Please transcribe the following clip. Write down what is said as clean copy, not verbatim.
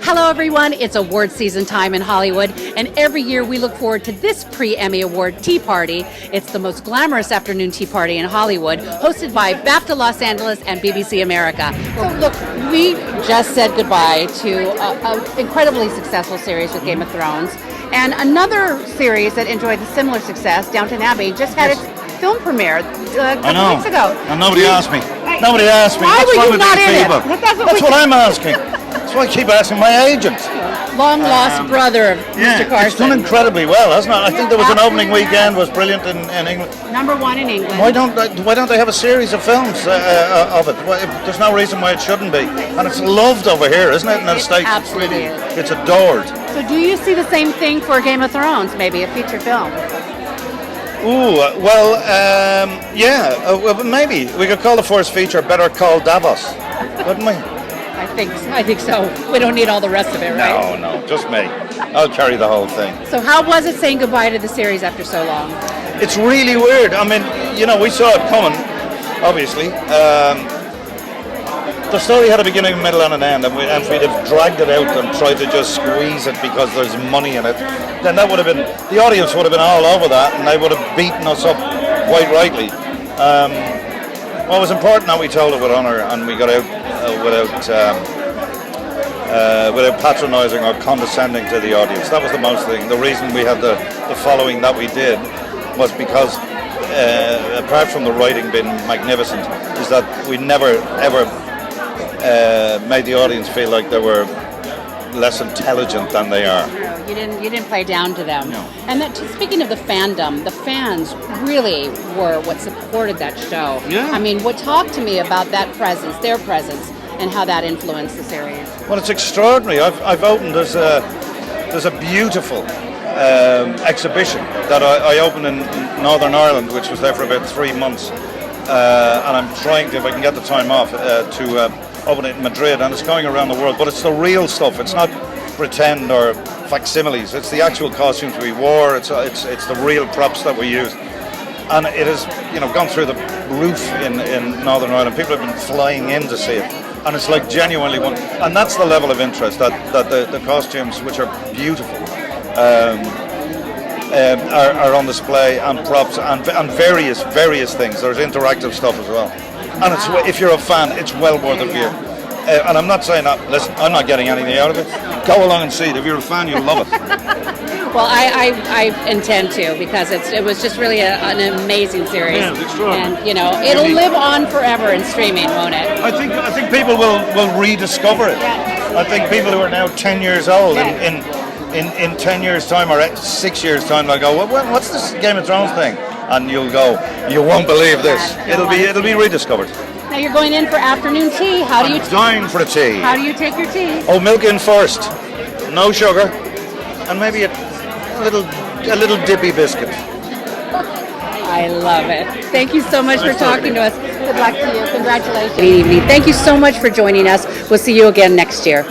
Hello everyone, it's award season time in Hollywood, and every year we look forward to this pre-Emmy Award tea party. It's the most glamorous afternoon tea party in Hollywood, hosted by BAFTA Los Angeles and BBC America. So look, we just said goodbye to an incredibly successful series with Game of Thrones, and another series that enjoyed a similar success, Downton Abbey, just had its film premiere a couple weeks ago. And nobody asked me. Nobody asked me. Why What's were wrong you with not these in people? it? That's what I'm asking. That's why I keep asking my agent. Long lost brother of Mr. Carson. It's done incredibly well, hasn't it? I think there was an opening weekend, was brilliant in England. #1 in England. Why don't they have a series of films of it? There's no reason why it shouldn't be. And it's loved over here, isn't it? In the States. Absolutely is. It's adored. So do you see the same thing for Game of Thrones, maybe a feature film? Ooh, well, well, maybe. We could call the first feature Better Call Davos, wouldn't we? I think so. We don't need all the rest of it, right? No, just me. I'll carry the whole thing. So how was it saying goodbye to the series after so long? It's really weird. I mean, we saw it coming, obviously. The story had a beginning, a middle, and an end, and if we'd have dragged it out and tried to just squeeze it because there's money in it, then that would have been, the audience would have been all over that, and they would have beaten us up quite rightly. What was important that we told it with honour, and we got out without patronising or condescending to the audience. That was the most thing. The reason we had the following that we did was because, apart from the writing being magnificent, is that we never ever made the audience feel like they were less intelligent than they are. You didn't play down to them. No. And speaking of the fandom, the fans really were what supported that show. Yeah. I mean, talk to me about that presence, their presence, and how that influenced the series. Well, it's extraordinary. I've opened there's a beautiful exhibition that I opened in Northern Ireland, which was there for about 3 months, and I'm trying to, if I can get the time off, to open it in Madrid, and it's going around the world. But it's the real stuff. It's not pretend or facsimiles. It's the actual costumes we wore. It's the real props that we used, and it has gone through the roof in Northern Ireland. People have been flying in to see it, and it's like genuinely one. And that's the level of interest that the costumes, which are beautiful, are on display, and props and various things. There's interactive stuff as well. And if you're a fan, it's well worth a view. And I'm not saying that, listen, I'm not getting anything out of it. Go along and see it. If you're a fan, you'll love it. Well, I intend to, because it was just really an amazing series. Yeah, it's extraordinary. And, it'll live on forever in streaming, won't it? I think people will rediscover it. Yeah. I think people who are now 10 years old, in 10 years' time or 6 years' time, they'll go, well, what's this Game of Thrones thing? And you'll go, you won't believe this. It'll be rediscovered. Now you're going in for afternoon tea. I'm dying for the tea. How do you take your tea? Oh, milk in first, no sugar, and maybe a little dippy biscuit. I love it. Thank you so much for talking to us. Good luck to you. Congratulations. Good evening. Thank you so much for joining us. We'll see you again next year.